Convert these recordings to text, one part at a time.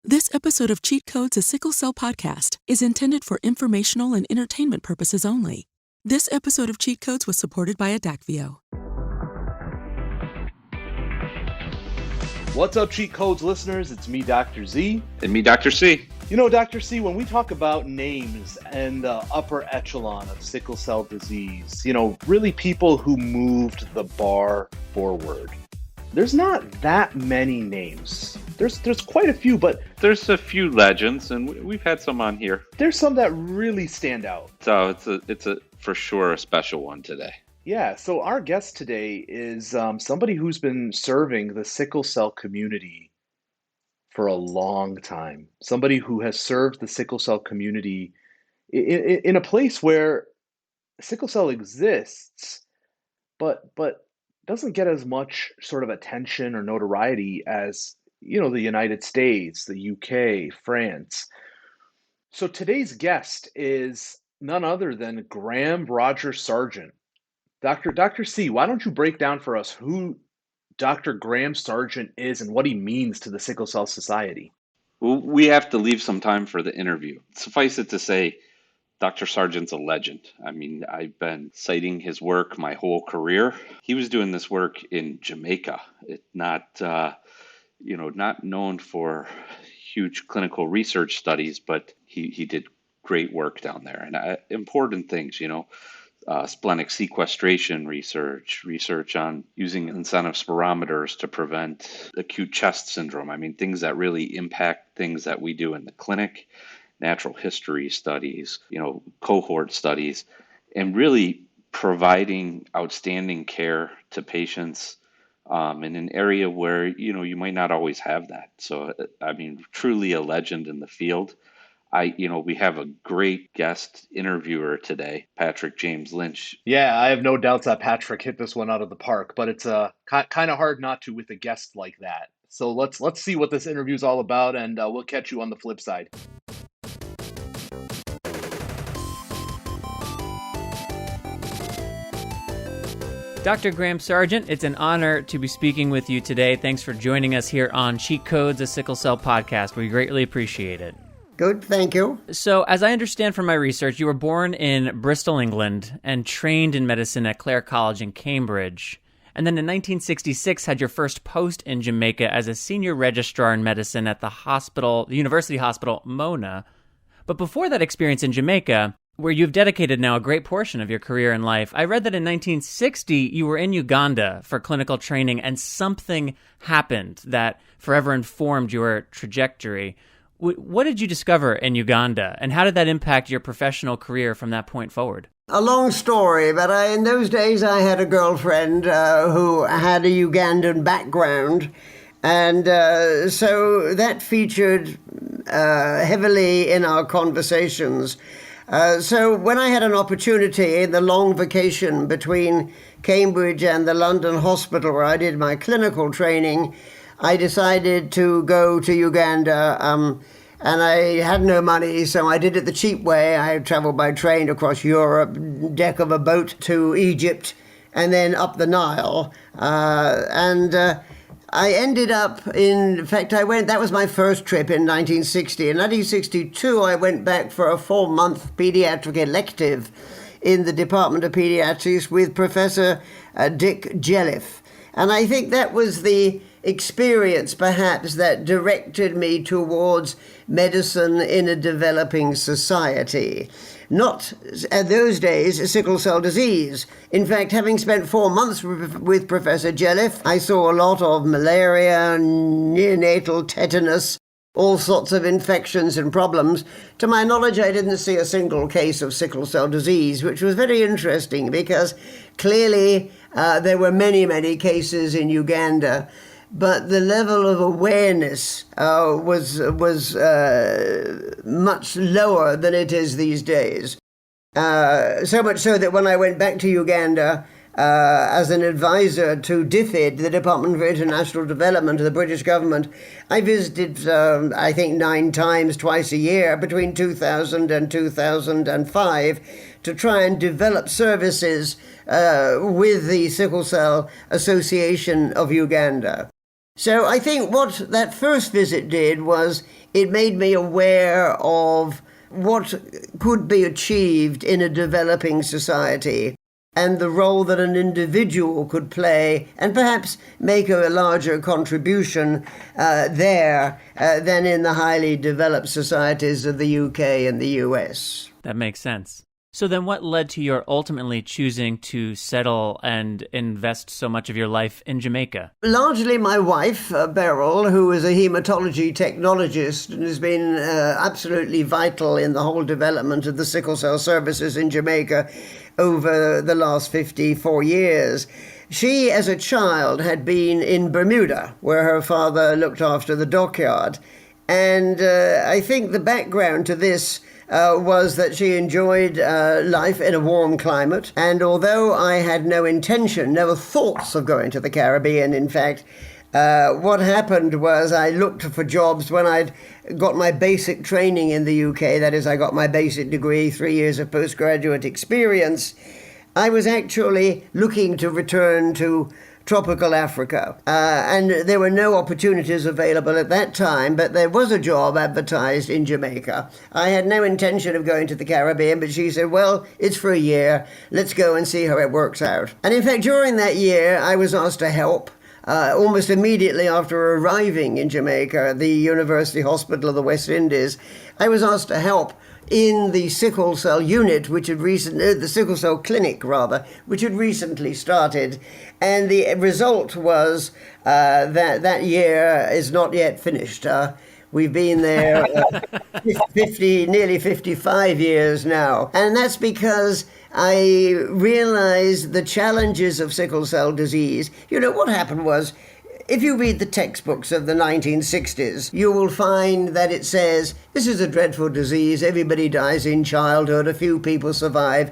This episode of Cheat Codes, a Sickle Cell podcast, is intended for informational and entertainment purposes only. This episode of Cheat Codes was supported by Adakveo. What's up, Cheat Codes listeners? It's me, Dr. Z. And me, Dr. C. You know, Dr. C, when we talk about names and the upper echelon of sickle cell disease, really people who moved the bar forward, there's not that many names. There's quite a few, but there's a few legends, and we've had some on here. There's some that really stand out. So it's a for sure a special one today. Yeah, so our guest today is somebody who's been serving the sickle cell community for a long time. Somebody who has served the sickle cell community in a place where sickle cell exists, but doesn't get as much sort of attention or notoriety as, the United States, the UK, France. So today's guest is none other than Graham Roger Serjeant. Dr. C, why don't you break down for us who Dr. Graham Serjeant is and what he means to the Sickle Cell Society? Well, we have to leave some time for the interview. Suffice it to say, Dr. Serjeant's a legend. I mean, I've been citing his work my whole career. He was doing this work in Jamaica. Not known for huge clinical research studies, but he did great work down there. And important things, splenic sequestration research on using incentive spirometers to prevent acute chest syndrome. I mean, things that really impact things that we do in the clinic, natural history studies, cohort studies, and really providing outstanding care to patients in an area where, you might not always have that. So, I mean, truly a legend in the field. We have a great guest interviewer today, Patrick James Lynch. Yeah, I have no doubts that Patrick hit this one out of the park, but it's kind of hard not to with a guest like that. So let's see what this interview is all about, and we'll catch you on the flip side. Dr. Graham Serjeant, it's an honor to be speaking with you today. Thanks for joining us here on Cheat Codes, a Sickle Cell podcast. We greatly appreciate it. Good, thank you. So, as I understand from my research, you were born in Bristol, England, and trained in medicine at Clare College in Cambridge. And then in 1966, had your first post in Jamaica as a senior registrar in medicine at the University Hospital, Mona. But before that experience in Jamaica, where you've dedicated now a great portion of your career in life, I read that in 1960, you were in Uganda for clinical training, and something happened that forever informed your trajectory. What did you discover in Uganda, and how did that impact your professional career from that point forward? A long story, but in those days I had a girlfriend who had a Ugandan background, and so that featured heavily in our conversations. So when I had an opportunity in the long vacation between Cambridge and the London hospital where I did my clinical training, I decided to go to Uganda, and I had no money, so I did it the cheap way. I traveled by train across Europe, deck of a boat to Egypt, and then up the Nile. I ended up that was my first trip in 1960. In 1962, I went back for a 4-month pediatric elective in the Department of Pediatrics with Professor Dick Jelliff. And I think that was the experience, perhaps, that directed me towards medicine in a developing society. Not, at those days, sickle cell disease. In fact, having spent 4 months with Professor Jelliff, I saw a lot of malaria, neonatal tetanus, all sorts of infections and problems. To my knowledge, I didn't see a single case of sickle cell disease, which was very interesting because clearly there were many, many cases in Uganda. But the level of awareness was much lower than it is these days. So much so that when I went back to Uganda as an advisor to DFID, the Department for International Development of the British government, I visited, I think, 9 times, twice a year, between 2000 and 2005, to try and develop services with the Sickle Cell Association of Uganda. So I think what that first visit did was it made me aware of what could be achieved in a developing society and the role that an individual could play and perhaps make a larger contribution there than in the highly developed societies of the UK and the US. That makes sense. So then what led to your ultimately choosing to settle and invest so much of your life in Jamaica? Largely my wife, Beryl, who is a hematology technologist and has been absolutely vital in the whole development of the sickle cell services in Jamaica over the last 54 years. She, as a child, had been in Bermuda, where her father looked after the dockyard. And I think the background to this was that she enjoyed life in a warm climate. And although I had no intention, no thoughts of going to the Caribbean, in fact, what happened was I looked for jobs when I'd got my basic training in the UK. That is, I got my basic degree, 3 years of postgraduate experience. I was actually looking to return to tropical Africa. And there were no opportunities available at that time, but there was a job advertised in Jamaica. I had no intention of going to the Caribbean, but she said, well, it's for a year. Let's go and see how it works out. And in fact, during that year, I was asked to help. Almost immediately after arriving in Jamaica at the University Hospital of the West Indies, I was asked to help in the sickle cell unit, which had the sickle cell clinic, rather, which had recently started. And the result was that year is not yet finished. We've been there nearly 55 years now. And that's because I realized the challenges of sickle cell disease. You know, what happened was, if you read the textbooks of the 1960s, you will find that it says, this is a dreadful disease, everybody dies in childhood, a few people survive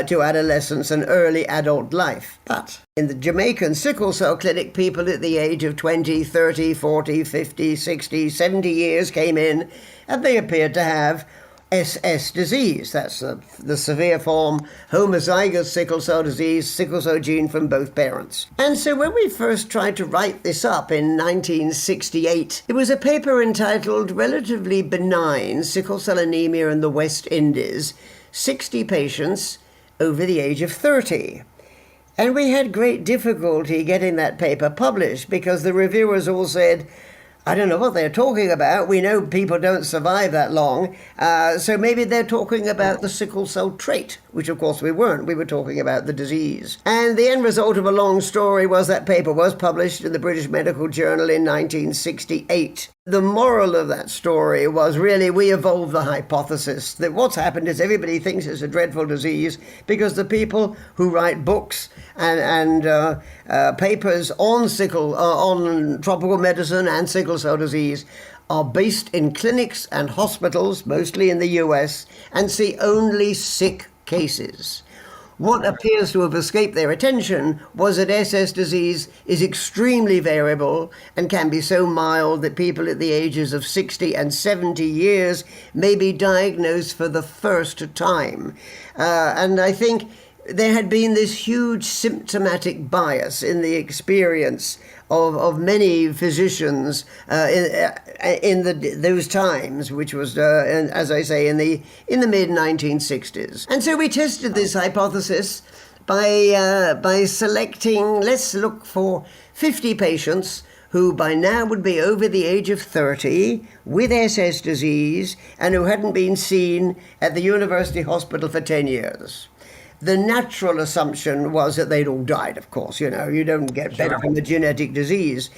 to adolescence and early adult life. But in the Jamaican sickle cell clinic, people at the age of 20, 30, 40, 50, 60, 70 years came in, and they appeared to have SS disease. That's the severe form, homozygous sickle cell disease, sickle cell gene from both parents. And so when we first tried to write this up in 1968, it was a paper entitled Relatively Benign Sickle Cell Anemia in the West Indies, 60 patients over the age of 30. And we had great difficulty getting that paper published because the reviewers all said, I don't know what they're talking about. We know people don't survive that long. So maybe they're talking about the sickle cell trait, which of course we weren't. We were talking about the disease. And the end result of a long story was that paper was published in the British Medical Journal in 1968. The moral of that story was really we evolved the hypothesis that what's happened is everybody thinks it's a dreadful disease because the people who write books and papers on tropical medicine and sickle cell disease are based in clinics and hospitals, mostly in the US, and see only sick cases. What appears to have escaped their attention was that SS disease is extremely variable and can be so mild that people at the ages of 60 and 70 years may be diagnosed for the first time. And I think there had been this huge symptomatic bias in the experience of many physicians in those times, which was, as I say, in the mid-1960s. And so we tested this hypothesis by selecting, let's look for 50 patients who by now would be over the age of 30 with SS disease and who hadn't been seen at the University Hospital for 10 years. The natural assumption was that they'd all died, of course. You know, you don't get better from a genetic disease.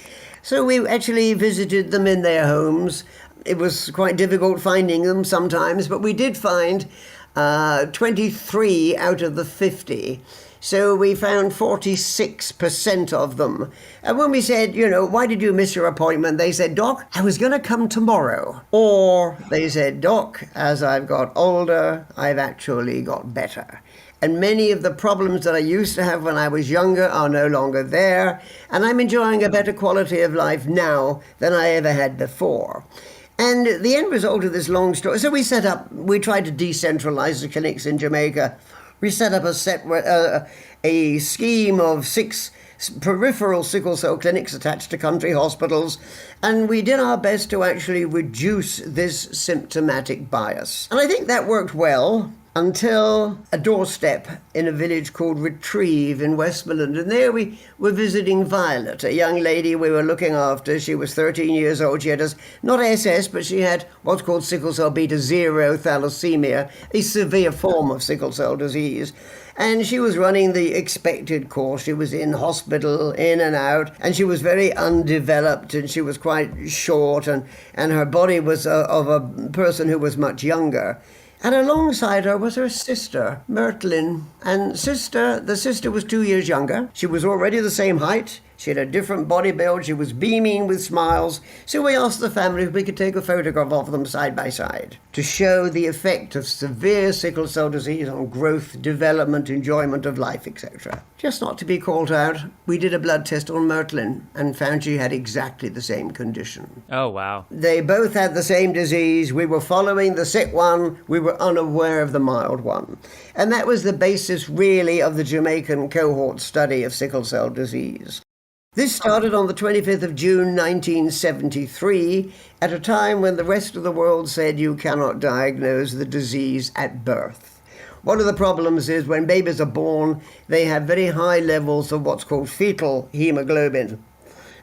So we actually visited them in their homes. It was quite difficult finding them sometimes, but we did find 23 out of the 50. So we found 46% of them. And when we said, you know, why did you miss your appointment? They said, Doc, I was going to come tomorrow. Or they said, Doc, as I've got older, I've actually got better. And many of the problems that I used to have when I was younger are no longer there. And I'm enjoying a better quality of life now than I ever had before. And the end result of this long story, so we tried to decentralize the clinics in Jamaica. We set up a scheme of 6 peripheral sickle cell clinics attached to country hospitals, and we did our best to actually reduce this symptomatic bias. And I think that worked well until a doorstep in a village called Retrieve in Westmoreland. And there we were visiting Violet, a young lady we were looking after. She was 13 years old. She had not SS, but she had what's called sickle cell beta 0 thalassemia, a severe form of sickle cell disease. And she was running the expected course. She was in hospital, in and out, and she was very undeveloped, and she was quite short, and her body was of a person who was much younger. And alongside her was her sister, Myrtlin. And the sister was 2 years younger. She was already the same height. She had a different body build. She was beaming with smiles. So we asked the family if we could take a photograph of them side by side to show the effect of severe sickle cell disease on growth, development, enjoyment of life, etc. Just not to be called out, we did a blood test on Myrtlin and found she had exactly the same condition. Oh, wow. They both had the same disease. We were following the sick one. We were unaware of the mild one. And that was the basis, really, of the Jamaican cohort study of sickle cell disease. This started on the 25th of June 1973, at a time when the rest of the world said you cannot diagnose the disease at birth. One of the problems is when babies are born, they have very high levels of what's called fetal hemoglobin.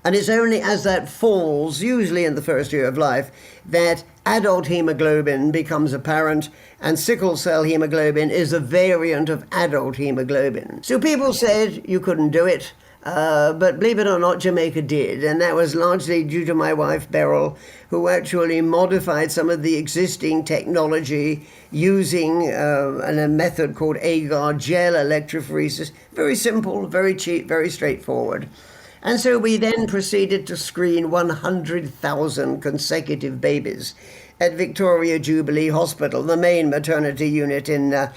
And it's only as that falls, usually in the first year of life, that adult hemoglobin becomes apparent, and sickle cell hemoglobin is a variant of adult hemoglobin. So people said you couldn't do it. But believe it or not, Jamaica did, and that was largely due to my wife, Beryl, who actually modified some of the existing technology using a method called agar gel electrophoresis. Very simple, very cheap, very straightforward. And so we then proceeded to screen 100,000 consecutive babies at Victoria Jubilee Hospital, the main maternity unit in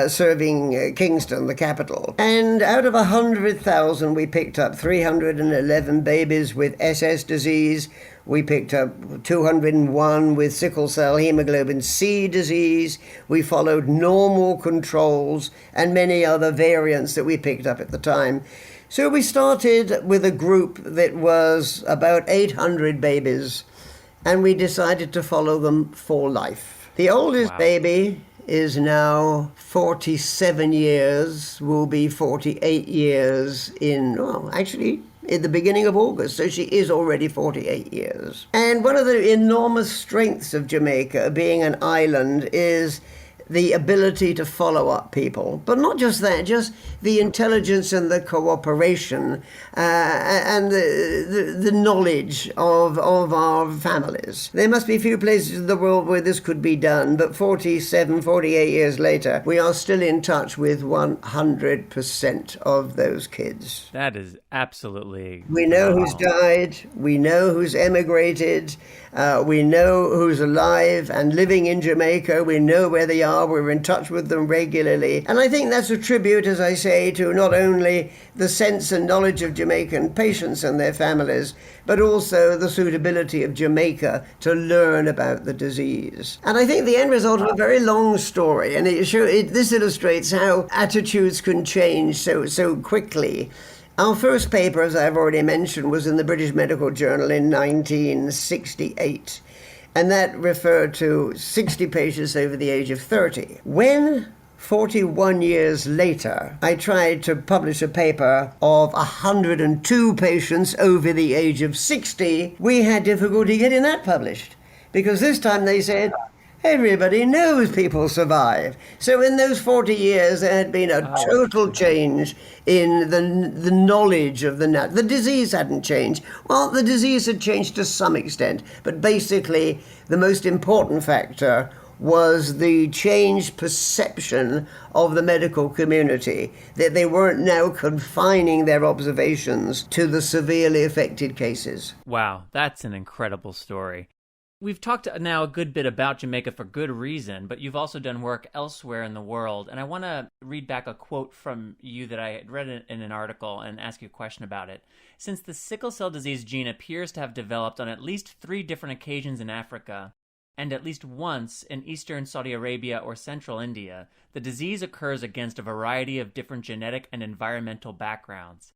serving Kingston, the capital. And out of 100,000, we picked up 311 babies with SS disease. We picked up 201 with sickle cell hemoglobin C disease. We followed normal controls and many other variants that we picked up at the time. So we started with a group that was about 800 babies, and we decided to follow them for life. The oldest baby is now 47 years, will be 48 years in the beginning of August, so she is already 48 years. And one of the enormous strengths of Jamaica, being an island, is the ability to follow up people. But not just that, just the intelligence and the cooperation and the knowledge of our families. There must be few places in the world where this could be done, but 47, 48 years later, we are still in touch with 100% of those kids. That is absolutely... We know who's died, we know who's emigrated, we know who's alive and living in Jamaica, we know where they are, we're in touch with them regularly. And I think that's a tribute, as I say, to not only the sense and knowledge of Jamaican patients and their families, but also the suitability of Jamaica to learn about the disease. And I think the end result of a very long story, and this illustrates how attitudes can change so quickly. Our first paper, as I've already mentioned, was in the British Medical Journal in 1968, and that referred to 60 patients over the age of 30. When 41 years later, I tried to publish a paper of 102 patients over the age of 60, we had difficulty getting that published, because this time they said, everybody knows people survive. So in those 40 years, there had been a total change in the knowledge of the disease hadn't changed. Well, the disease had changed to some extent, but basically the most important factor was the changed perception of the medical community, that they weren't now confining their observations to the severely affected cases. Wow, that's an incredible story. We've talked now a good bit about Jamaica for good reason, but you've also done work elsewhere in the world. And I want to read back a quote from you that I had read in an article and ask you a question about it. Since the sickle cell disease gene appears to have developed on at least 3 different occasions in Africa, and at least once in eastern Saudi Arabia or central India, the disease occurs against a variety of different genetic and environmental backgrounds.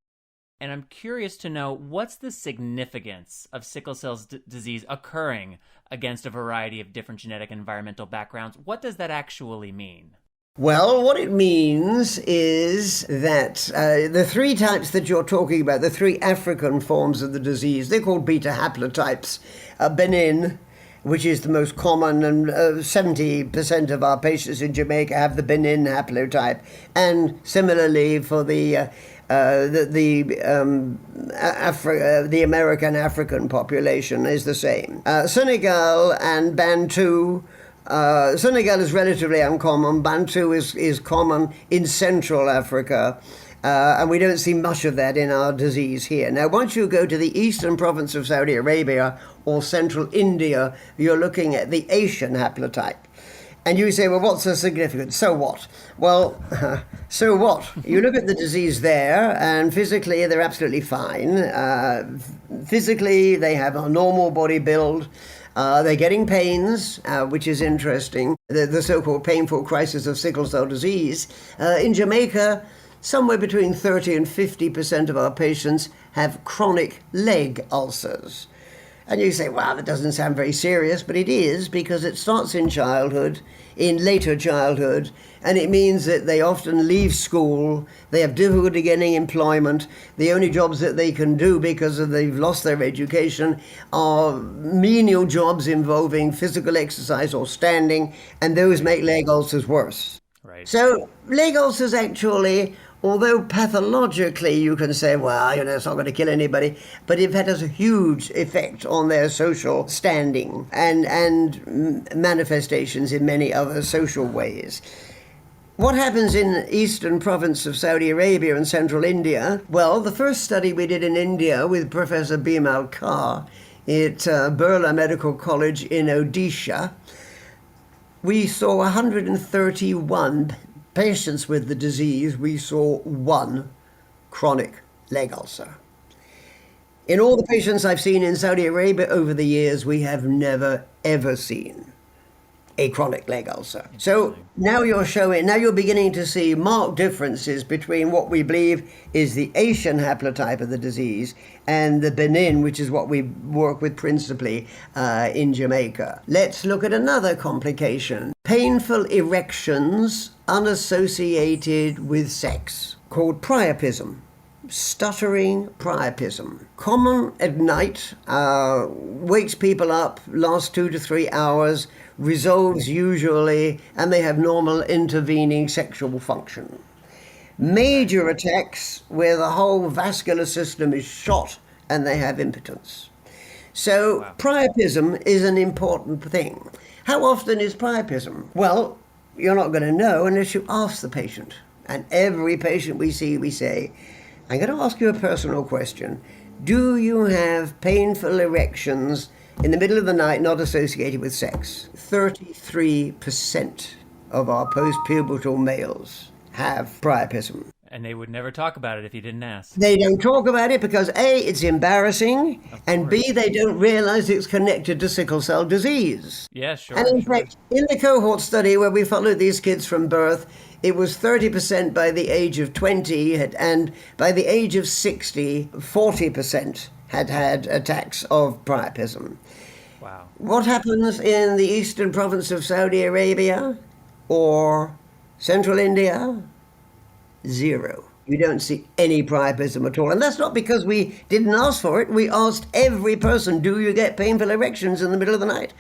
And I'm curious to know, what's the significance of sickle cell disease occurring against a variety of different genetic and environmental backgrounds? What does that actually mean? Well, what it means is that the three types that you're talking about, the three African forms of the disease, they're called beta haplotypes. Benin, which is the most common, and 70% of our patients in Jamaica have the Benin haplotype. And similarly for the American African population is the same. Senegal and Bantu. Senegal is relatively uncommon. Bantu is common in Central Africa. And we don't see much of that in our disease here. Now, once you go to the eastern province of Saudi Arabia or central India, you're looking at the Asian haplotype. And you say, well, what's the significance? So what? Well, so what? You look at the disease there, and physically they're absolutely fine. Physically, they have a normal body build. They're getting pains, which is interesting, the so-called painful crisis of sickle cell disease. In Jamaica, somewhere between 30 and 50% of our patients have chronic leg ulcers. And you say, wow, that doesn't sound very serious, but it is, because it starts in childhood, in later childhood, and it means that they often leave school, they have difficulty getting employment, the only jobs that they can do because they've lost their education are menial jobs involving physical exercise or standing, and those make leg ulcers worse. Right. So leg ulcers actually, although pathologically you can say, well, it's not going to kill anybody, but it has a huge effect on their social standing and manifestations in many other social ways. What happens in eastern province of Saudi Arabia and central India? Well, the first study we did in India with Professor Bimal Kaur at Birla Medical College in Odisha, we saw 131 patients with the disease. We saw one chronic leg ulcer. In all the patients I've seen in Saudi Arabia over the years, we have never, ever seen a chronic leg ulcer. So now you're beginning to see marked differences between what we believe is the Asian haplotype of the disease and the Benin, which is what we work with principally in Jamaica. Let's look at another complication. Painful erections unassociated with sex, called priapism. Stuttering priapism. Common at night, wakes people up, lasts 2 to 3 hours, resolves usually, and they have normal intervening sexual function. Major attacks where the whole vascular system is shot and they have impotence. So priapism is an important thing. How often is priapism? Well, you're not going to know unless you ask the patient. And every patient we see, we say, I'm going to ask you a personal question. Do you have painful erections in the middle of the night not associated with sex? 33% of our post-pubertal males have priapism. And they would never talk about it if you didn't ask. They don't talk about it because A, it's embarrassing, and B, they don't realize it's connected to sickle cell disease. Yeah, sure. And in fact, in the cohort study where we followed these kids from birth, it was 30% by the age of 20, and by the age of 60, 40% had had attacks of priapism. Wow. What happens in the eastern province of Saudi Arabia or central India? Zero. We don't see any priapism at all. And that's not because we didn't ask for it. We asked every person, do you get painful erections in the middle of the night?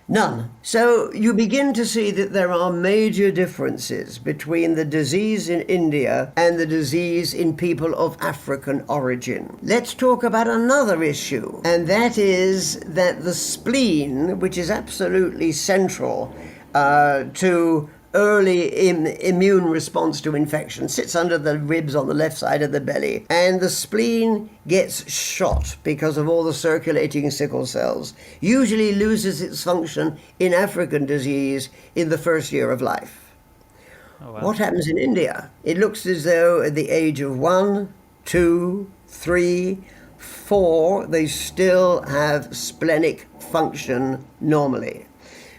None. So you begin to see that there are major differences between the disease in India and the disease in people of African origin. Let's talk about another issue, and that is that the spleen, which is absolutely central to early immune response to infection, sits under the ribs on the left side of the belly, and the spleen gets shot because of all the circulating sickle cells, usually loses its function in African disease in the first year of life. Oh, wow. What happens in India? It looks as though at the age of 1, 2, 3, 4, they still have splenic function normally.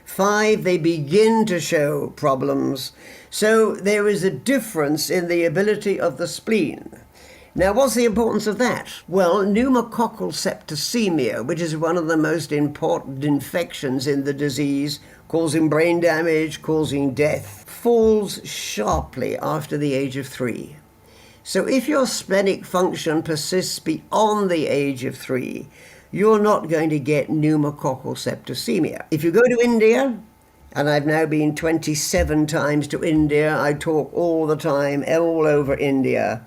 5, they begin to show problems. So there is a difference in the ability of the spleen. Now, what's the importance of that? Well, pneumococcal septicemia, which is one of the most important infections in the disease, causing brain damage, causing death, falls sharply after the age of 3. So if your splenic function persists beyond the age of 3, you're not going to get pneumococcal septicemia. If you go to India, and I've now been 27 times to India, I talk all the time, all over India,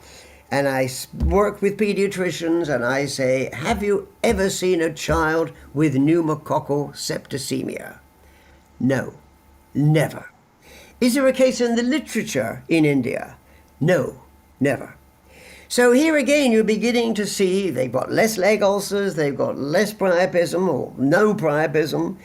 and I work with pediatricians, and I say, have you ever seen a child with pneumococcal septicemia? No, never. Is there a case in the literature in India? No, never. So here again, you're beginning to see they've got less leg ulcers, they've got less priapism or no priapism.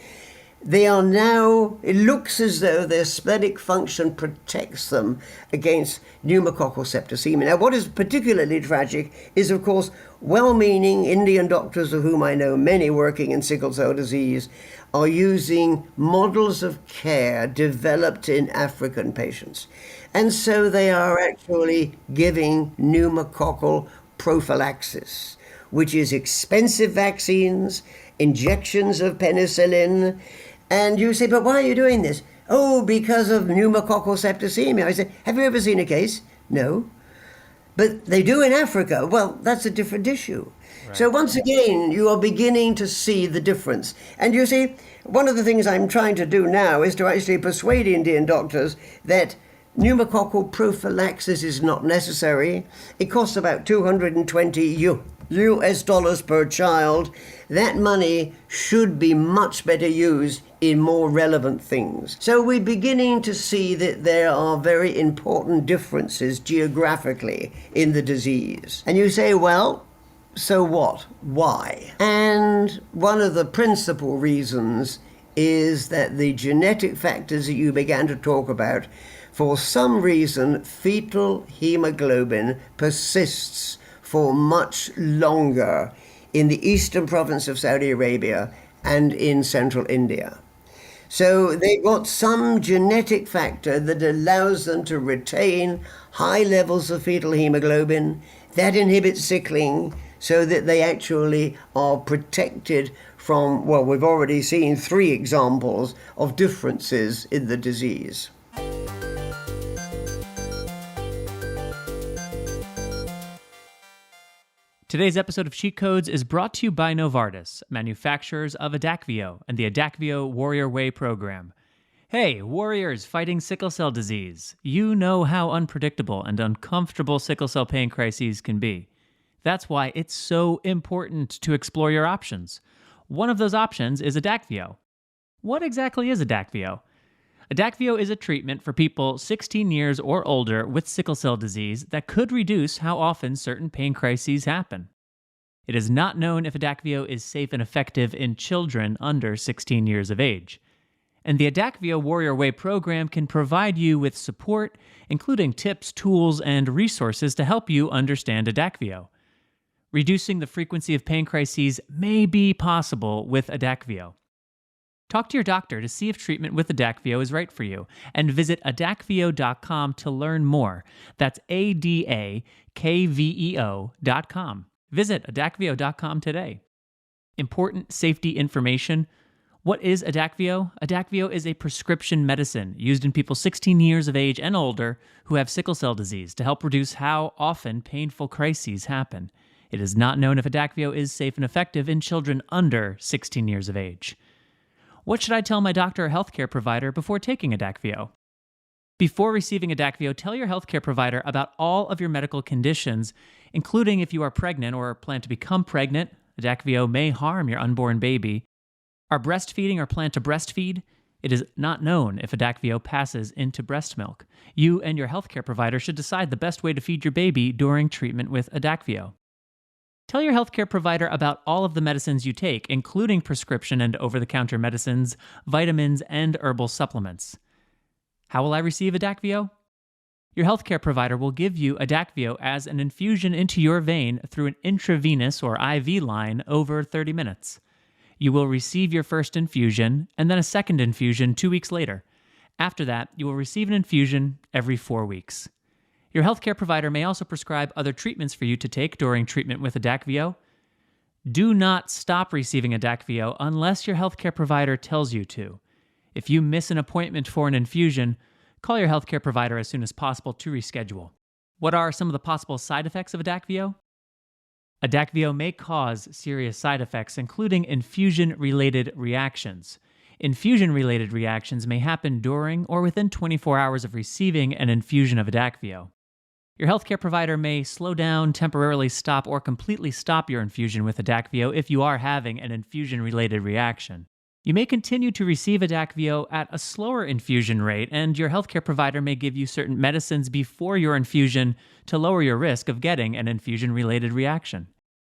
They are now, it looks as though their splenic function protects them against pneumococcal septicemia. Now, what is particularly tragic is, of course, well-meaning Indian doctors, of whom I know many working in sickle cell disease, are using models of care developed in African patients. And so they are actually giving pneumococcal prophylaxis, which is expensive vaccines, injections of penicillin. And you say, but why are you doing this? Oh, because of pneumococcal septicemia. I say, have you ever seen a case? No. But they do in Africa. Well, that's a different issue. Right. So once again, you are beginning to see the difference. And you see, one of the things I'm trying to do now is to actually persuade Indian doctors that pneumococcal prophylaxis is not necessary. It costs about $220 US dollars per child. That money should be much better used in more relevant things. So we're beginning to see that there are very important differences geographically in the disease. And you say, well, so what? Why? And one of the principal reasons is that the genetic factors that you began to talk about, for some reason, fetal hemoglobin persists for much longer in the eastern province of Saudi Arabia and in central India. So they've got some genetic factor that allows them to retain high levels of fetal hemoglobin. That inhibits sickling so that they actually are protected from, well, we've already seen 3 examples of differences in the disease. Today's episode of Cheat Codes is brought to you by Novartis, manufacturers of Adakveo and the Adakveo Warrior Way program. Hey, warriors fighting sickle cell disease, you know how unpredictable and uncomfortable sickle cell pain crises can be. That's why it's so important to explore your options. One of those options is Adakveo. What exactly is Adakveo? Adakveo is a treatment for people 16 years or older with sickle cell disease that could reduce how often certain pain crises happen. It is not known if Adakveo is safe and effective in children under 16 years of age. And the Adakveo Warrior Way program can provide you with support, including tips, tools, and resources to help you understand Adakveo. Reducing the frequency of pain crises may be possible with Adakveo. Talk to your doctor to see if treatment with Adakveo is right for you, and visit adakveo.com to learn more. That's ADAKVEO.com. Visit adakveo.com today. Important safety information. What is Adakveo? Adakveo is a prescription medicine used in people 16 years of age and older who have sickle cell disease to help reduce how often painful crises happen. It is not known if Adakveo is safe and effective in children under 16 years of age. What should I tell my doctor or healthcare provider before taking Adakveo? Before receiving Adakveo, tell your healthcare provider about all of your medical conditions, including if you are pregnant or plan to become pregnant. Adakveo may harm your unborn baby. Are breastfeeding or plan to breastfeed? It is not known if Adakveo passes into breast milk. You and your healthcare provider should decide the best way to feed your baby during treatment with Adakveo. Tell your healthcare provider about all of the medicines you take, including prescription and over-the-counter medicines, vitamins, and herbal supplements. How will I receive Adakveo? Your healthcare provider will give you Adakveo as an infusion into your vein through an intravenous or IV line over 30 minutes. You will receive your first infusion and then a second infusion 2 weeks later. After that, you will receive an infusion every 4 weeks. Your healthcare provider may also prescribe other treatments for you to take during treatment with Adakveo. Do not stop receiving Adakveo unless your healthcare provider tells you to. If you miss an appointment for an infusion, call your healthcare provider as soon as possible to reschedule. What are some of the possible side effects of Adakveo? Adakveo may cause serious side effects, including infusion-related reactions. Infusion-related reactions may happen during or within 24 hours of receiving an infusion of Adakveo. Your healthcare provider may slow down, temporarily stop, or completely stop your infusion with Adakveo if you are having an infusion-related reaction. You may continue to receive Adakveo at a slower infusion rate, and your healthcare provider may give you certain medicines before your infusion to lower your risk of getting an infusion-related reaction.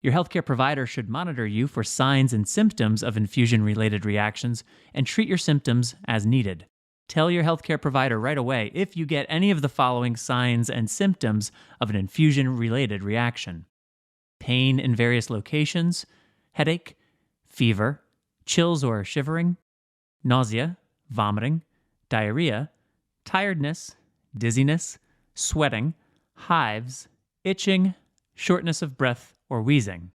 Your healthcare provider should monitor you for signs and symptoms of infusion-related reactions and treat your symptoms as needed. Tell your healthcare provider right away if you get any of the following signs and symptoms of an infusion-related reaction: pain in various locations, headache, fever, chills or shivering, nausea, vomiting, diarrhea, tiredness, dizziness, sweating, hives, itching, shortness of breath, or wheezing.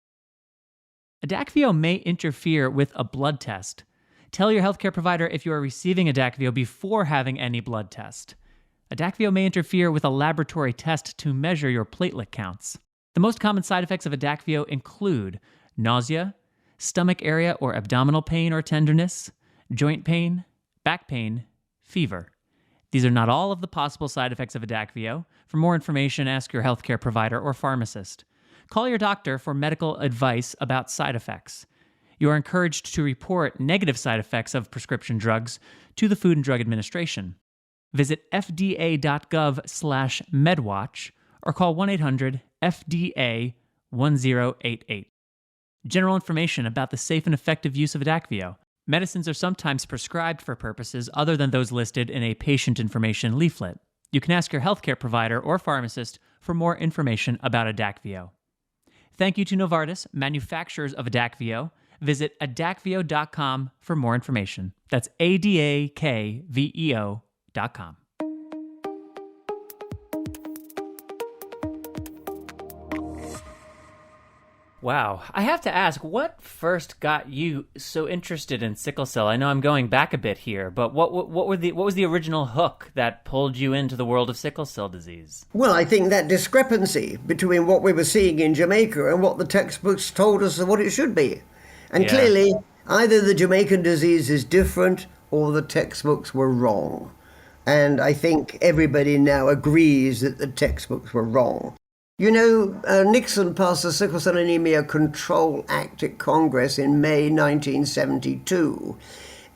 Adakveo may interfere with a blood test. Tell your healthcare provider if you are receiving Adakveo before having any blood test. Adakveo may interfere with a laboratory test to measure your platelet counts. The most common side effects of Adakveo include nausea, stomach area or abdominal pain or tenderness, joint pain, back pain, fever. These are not all of the possible side effects of Adakveo. For more information, ask your healthcare provider or pharmacist. Call your doctor for medical advice about side effects. You are encouraged to report negative side effects of prescription drugs to the Food and Drug Administration. Visit fda.gov/medwatch or call 1-800-FDA-1088. General information about the safe and effective use of Adakveo. Medicines are sometimes prescribed for purposes other than those listed in a patient information leaflet. You can ask your healthcare provider or pharmacist for more information about Adakveo. Thank you to Novartis, manufacturers of Adakveo. Visit adakveo.com for more information. That's ADAKVEO.com. Wow. I have to ask, what first got you so interested in sickle cell? I know I'm going back a bit here, but what was the original hook that pulled you into the world of sickle cell disease? Well, I think that discrepancy between what we were seeing in Jamaica and what the textbooks told us of what it should be. And clearly, either the Jamaican disease is different or the textbooks were wrong. And I think everybody now agrees that the textbooks were wrong. You know, Nixon passed the Sickle Cell Anemia Control Act at Congress in May 1972.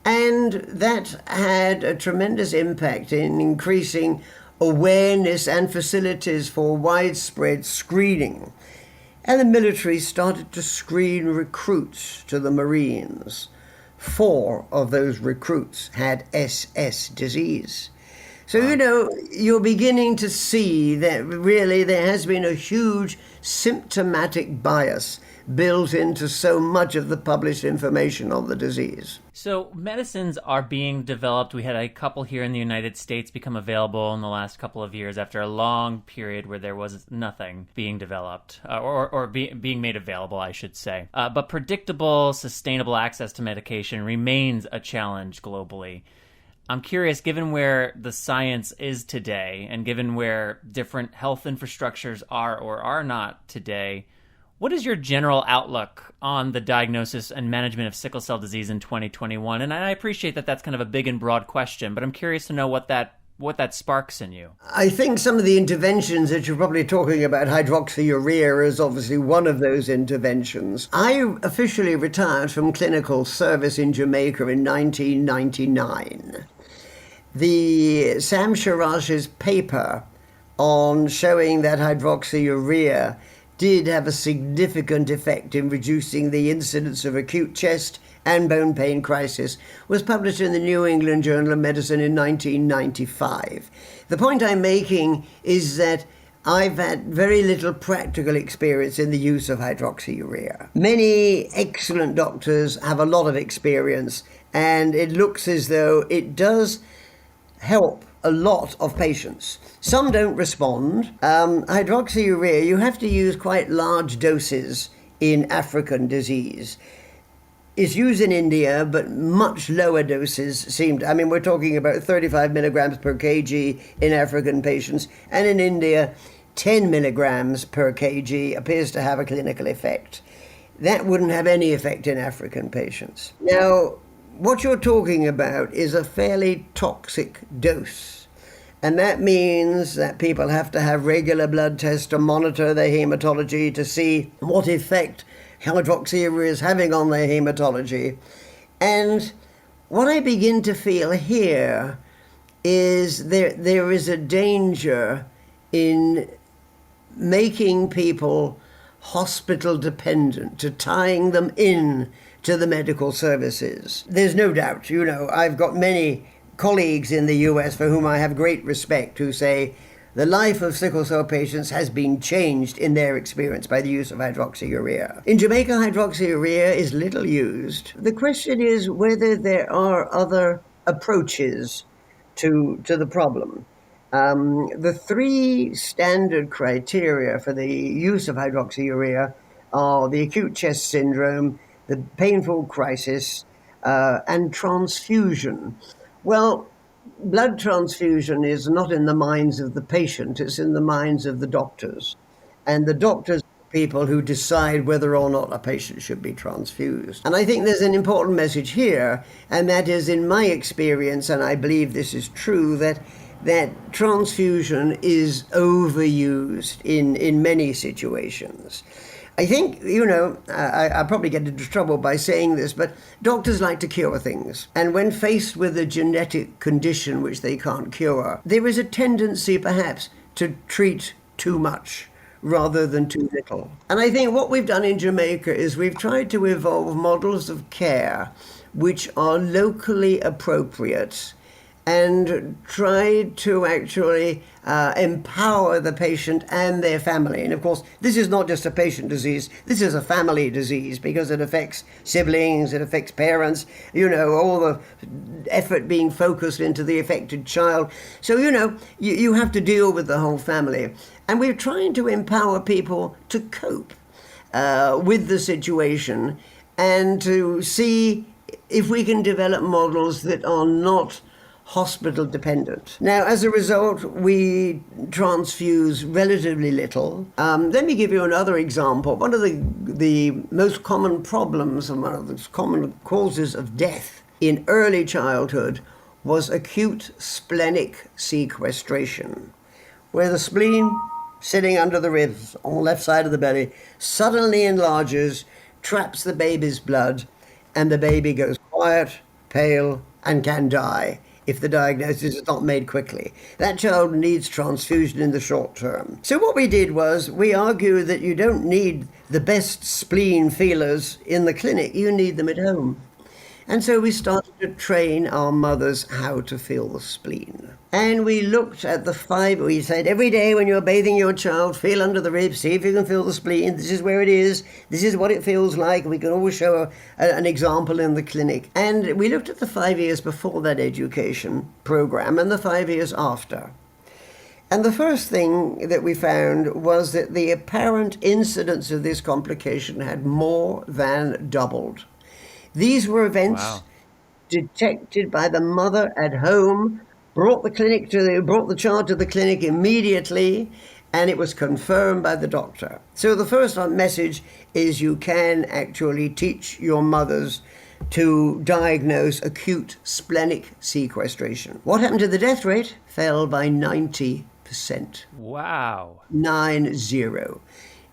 And that had a tremendous impact in increasing awareness and facilities for widespread screening. And the military started to screen recruits to the Marines. 4 of those recruits had SS disease. So, you know, you're beginning to see that really there has been a huge symptomatic bias built into so much of the published information on the disease. So medicines are being developed. We had a couple here in the United States become available in the last couple of years after a long period where there was nothing being developed or being made available, I should say. But predictable, sustainable access to medication remains a challenge globally. I'm curious, given where the science is today and given where different health infrastructures are or are not today, what is your general outlook on the diagnosis and management of sickle cell disease in 2021? And I appreciate that that's kind of a big and broad question, but I'm curious to know what that sparks in you. I think some of the interventions that you're probably talking about, hydroxyurea is obviously one of those interventions. I officially retired from clinical service in Jamaica in 1999. The Sam Sharaj's paper on showing that hydroxyurea did have a significant effect in reducing the incidence of acute chest and bone pain crisis was published in the New England Journal of Medicine in 1995. The point I'm making is that I've had very little practical experience in the use of hydroxyurea. Many excellent doctors have a lot of experience, and it looks as though it does help a lot of patients. Some don't respond. Hydroxyurea, you have to use quite large doses in African disease. It's used in India, but much lower doses we're talking about 35 milligrams per kg in African patients, and in India, 10 milligrams per kg appears to have a clinical effect. That wouldn't have any effect in African patients. Now, what you're talking about is a fairly toxic dose. And that means that people have to have regular blood tests to monitor their hematology to see what effect hydroxyurea is having on their hematology. And what I begin to feel here is there is a danger in making people hospital dependent, to tying them in to the medical services. There's no doubt, I've got many colleagues in the US for whom I have great respect who say the life of sickle cell patients has been changed in their experience by the use of hydroxyurea. In Jamaica, hydroxyurea is little used. The question is whether there are other approaches to the problem. The three standard criteria for the use of hydroxyurea are the acute chest syndrome, the painful crisis, and transfusion. Well, blood transfusion is not in the minds of the patient, it's in the minds of the doctors. And the doctors are people who decide whether or not a patient should be transfused. And I think there's an important message here, and that is, in my experience, and I believe this is true, that transfusion is overused in many situations. I think, I probably get into trouble by saying this, but doctors like to cure things. And when faced with a genetic condition which they can't cure, there is a tendency perhaps to treat too much rather than too little. And I think what we've done in Jamaica is we've tried to evolve models of care which are locally appropriate and tried to actually empower the patient and their family. And of course, this is not just a patient disease, this is a family disease because it affects siblings, it affects parents, all the effort being focused into the affected child. So, you have to deal with the whole family. And we're trying to empower people to cope with the situation and to see if we can develop models that are not hospital dependent. Now, as a result, we transfuse relatively little. Let me give you another example. One of the most common problems and one of the common causes of death in early childhood was acute splenic sequestration, where the spleen, sitting under the ribs on the left side of the belly, suddenly enlarges, traps the baby's blood, and the baby goes quiet, pale, and can die if the diagnosis is not made quickly. That child needs transfusion in the short term. So what we did was we argued that you don't need the best spleen feelers in the clinic, you need them at home. And so we started to train our mothers how to feel the spleen. And we looked at we said, every day when you're bathing your child, feel under the ribs, see if you can feel the spleen. This is where it is. This is what it feels like. We can always show an example in the clinic. And we looked at the 5 years before that education program and the 5 years after. And the first thing that we found was that the apparent incidence of this complication had more than doubled. These were events detected by the mother at home, brought the child to the clinic immediately, and it was confirmed by the doctor. So the first message is you can actually teach your mothers to diagnose acute splenic sequestration. What happened to the death rate? Fell by 90%. Wow. 90.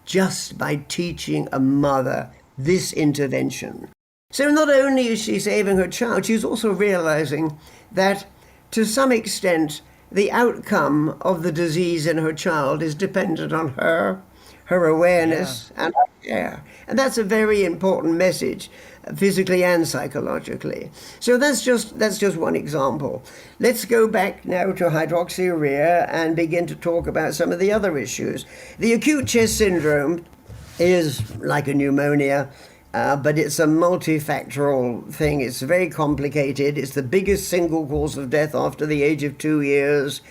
Just by teaching a mother this intervention. So not only is she saving her child, she's also realizing that to some extent the outcome of the disease in her child is dependent on her awareness and her care. And that's a very important message, physically and psychologically. So that's just one example. Let's go back now to hydroxyurea and begin to talk about some of the other issues. The acute chest syndrome is like a pneumonia. but it's a multifactorial thing. It's very complicated. It's the biggest single cause of death after the age of 2 years.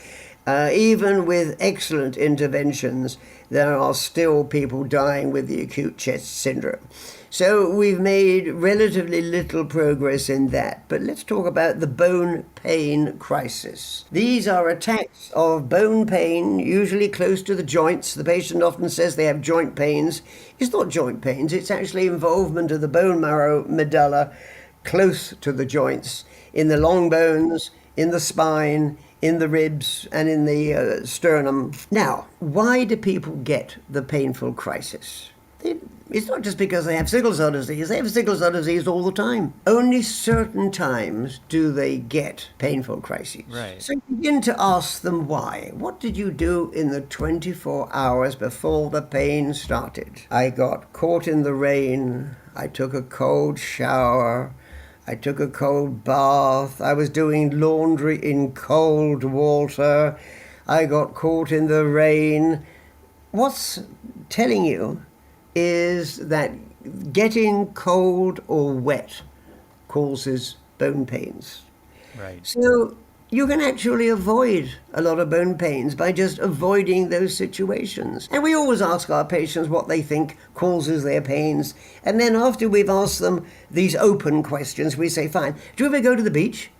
Even with excellent interventions, there are still people dying with the acute chest syndrome. So we've made relatively little progress in that. But let's talk about the bone pain crisis. These are attacks of bone pain, usually close to the joints. The patient often says they have joint pains. It's not joint pains, it's actually involvement of the bone marrow medulla close to the joints, in the long bones, in the spine, in the ribs, and in the sternum. Now, why do people get the painful crisis? It's not just because they have sickle cell disease. They have sickle cell disease all the time. Only certain times do they get painful crises. Right. So you begin to ask them why. What did you do in the 24 hours before the pain started? I got caught in the rain. I took a cold shower. I took a cold bath. I was doing laundry in cold water. I got caught in the rain. What's telling you is that getting cold or wet causes bone pains. Right. So you can actually avoid a lot of bone pains by just avoiding those situations. And we always ask our patients what they think causes their pains. And then after we've asked them these open questions, we say, fine, do you ever go to the beach?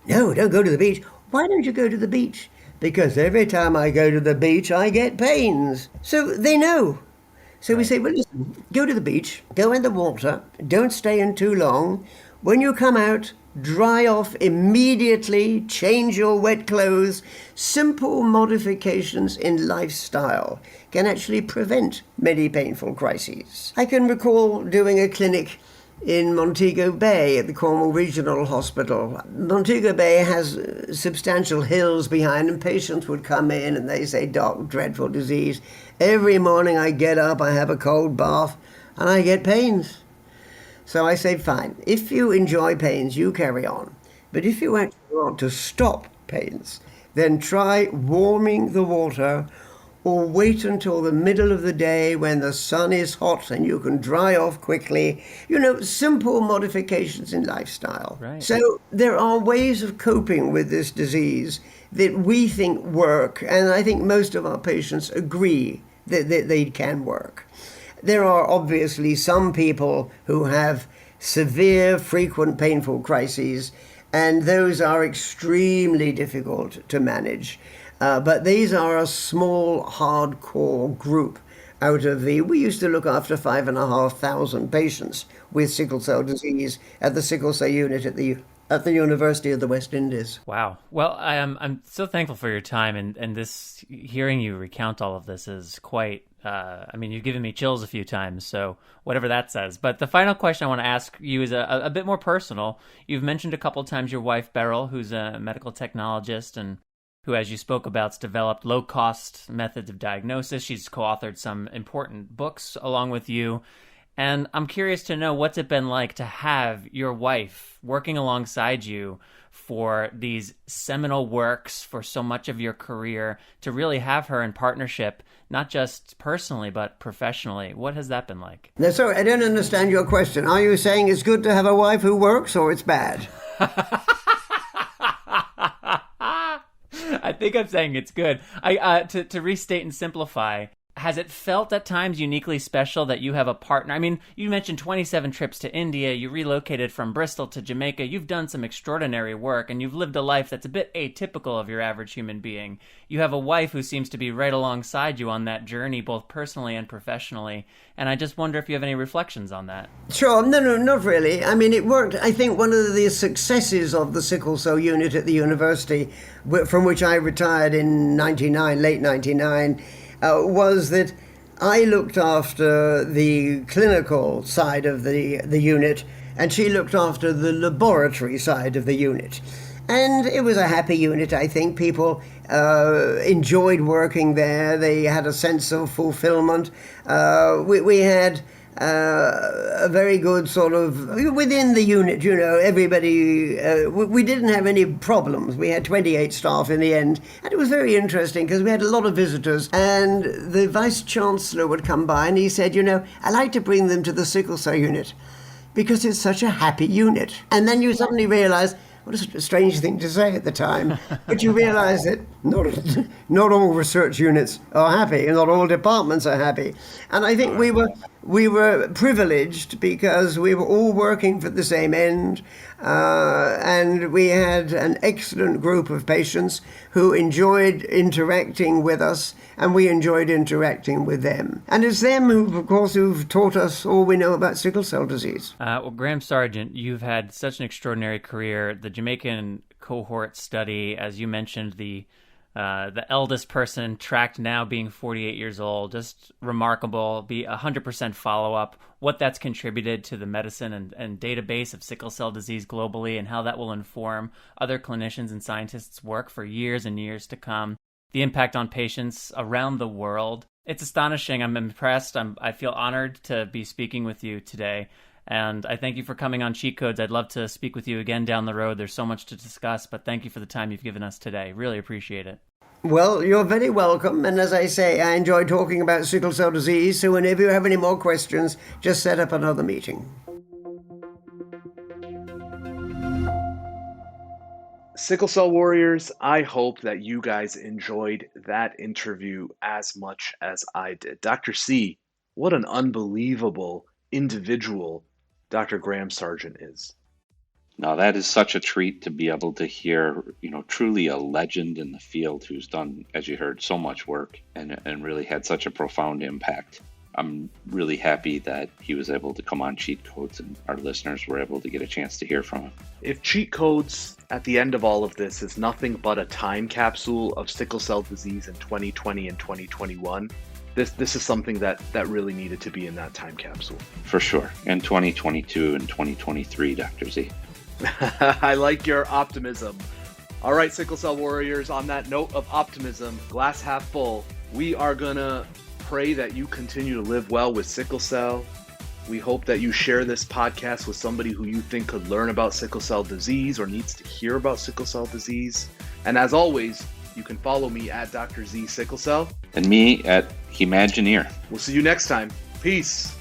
No, don't go to the beach. Why don't you go to the beach? Because every time I go to the beach, I get pains. So they know. So we say, well, listen, go to the beach, go in the water, don't stay in too long. When you come out, dry off immediately, change your wet clothes. Simple modifications in lifestyle can actually prevent many painful crises. I can recall doing a clinic in Montego Bay at the Cornwall Regional Hospital. Montego Bay has substantial hills behind, and patients would come in and they say, Doc, dreadful disease. Every morning I get up, I have a cold bath, and I get pains. So I say, fine, if you enjoy pains, you carry on. But if you actually want to stop pains, then try warming the water or wait until the middle of the day when the sun is hot and you can dry off quickly. You know, simple modifications in lifestyle. Right. So there are ways of coping with this disease that we think work, and I think most of our patients agree that they can work. There are obviously some people who have severe, frequent, painful crises, and those are extremely difficult to manage. But these are a small, hardcore group out of we used to look after 5,500 patients with sickle cell disease at the sickle cell unit at the University of the West Indies. Wow. Well, I'm so thankful for your time, and this hearing you recount all of this is quite. You've given me chills a few times, so whatever that says. But the final question I want to ask you is a bit more personal. You've mentioned a couple times your wife, Beryl, who's a medical technologist and who, as you spoke about, has developed low-cost methods of diagnosis. She's co-authored some important books along with you. And I'm curious to know, what's it been like to have your wife working alongside you for these seminal works for so much of your career, to really have her in partnership, not just personally, but professionally? What has that been like? No, sorry, I don't understand your question. Are you saying it's good to have a wife who works, or it's bad? I think I'm saying it's good. To restate and simplify, has it felt at times uniquely special that you have a partner? I mean, you mentioned 27 trips to India, you relocated from Bristol to Jamaica, you've done some extraordinary work, and you've lived a life that's a bit atypical of your average human being. You have a wife who seems to be right alongside you on that journey, both personally and professionally, and I just wonder if you have any reflections on that. Sure, no, not really. I mean, it worked. I think one of the successes of the sickle cell unit at the university, from which I retired in late 99, was that I looked after the clinical side of the unit, and she looked after the laboratory side of the unit. And it was a happy unit, I think. People enjoyed working there. They had a sense of fulfillment. We had a very good sort of, within the unit, everybody, we didn't have any problems. We had 28 staff in the end, and it was very interesting because we had a lot of visitors, and the Vice-Chancellor would come by and he said, I like to bring them to the sickle cell unit because it's such a happy unit. And then you suddenly realize, what a strange thing to say at the time, but you realize that not all research units are happy, and not all departments are happy. And I think we were privileged because we were all working for the same end, and we had an excellent group of patients who enjoyed interacting with us, and we enjoyed interacting with them. And it's them who've taught us all we know about sickle cell disease. Well, Graham Serjeant, you've had such an extraordinary career. The Jamaican Cohort study, as you mentioned, the eldest person tracked now being 48 years old, just remarkable. Be 100% follow-up, what that's contributed to the medicine and database of sickle cell disease globally, and how that will inform other clinicians and scientists' work for years and years to come. The impact on patients around the world. It's astonishing. I'm impressed. I feel honored to be speaking with you today. And I thank you for coming on Cheat Codes. I'd love to speak with you again down the road. There's so much to discuss, but thank you for the time you've given us today. Really appreciate it. Well, you're very welcome. And as I say, I enjoy talking about sickle cell disease. So whenever you have any more questions, just set up another meeting. Sickle Cell Warriors, I hope that you guys enjoyed that interview as much as I did. Dr. C, what an unbelievable individual Dr. Graham Serjeant is. Now, that is such a treat to be able to hear, truly a legend in the field who's done, as you heard, so much work and really had such a profound impact. I'm really happy that he was able to come on Cheat Codes and our listeners were able to get a chance to hear from him. If Cheat Codes at the end of all of this is nothing but a time capsule of sickle cell disease in 2020 and 2021, this is something that really needed to be in that time capsule. For sure. And 2022 and 2023, Dr. Z. I like your optimism. All right, Sickle Cell Warriors, on that note of optimism, glass half full, we are going to pray that you continue to live well with sickle cell. We hope that you share this podcast with somebody who you think could learn about sickle cell disease or needs to hear about sickle cell disease. And as always, you can follow me at Dr. Z Sickle Cell. And me at Imagineer. We'll see you next time. Peace.